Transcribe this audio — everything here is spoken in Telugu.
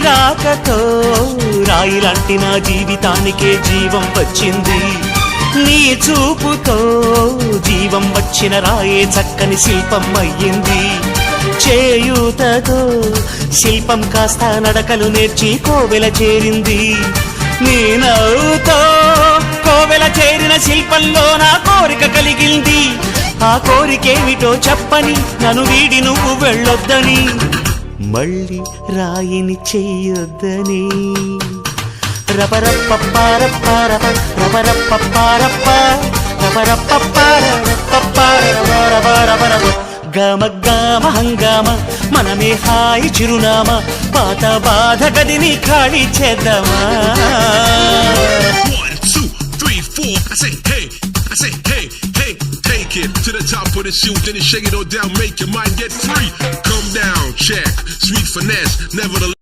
రాకతో రాయిలాంటి నా జీవితానికే జీవం వచ్చింది. నీ చూపుతో జీవం వచ్చిన రాయే చక్కని శిల్పం అయ్యింది. చేయూతతో శిల్పం కాస్త నడకలు నేర్చి కోవెల చేరింది. నీ నవ్వుతో కోవెల చేరిన శిల్పంలో నా కోరిక కలిగింది. ఆ కోరికేమిటో చెప్పని నన్ను వీడి నువ్వు వెళ్ళొద్దని, మళ్ళీ రాయిని చెయ్యొద్దని. రబరప్పపారప్పారప రబరప్పపారప్ప రబరప్పపారపపారపపారపపారపపారప గమ గమ హంగామ మనమే హాయి చిరునామా, పాత బాధ గదిని ఖాళీ చేద్దామా. 1 2 3 4 I say hey, hey, take it to the top of the shoot, then you shake it all down, make your mind get free. Come down, check, sweet finesse, nevertheless.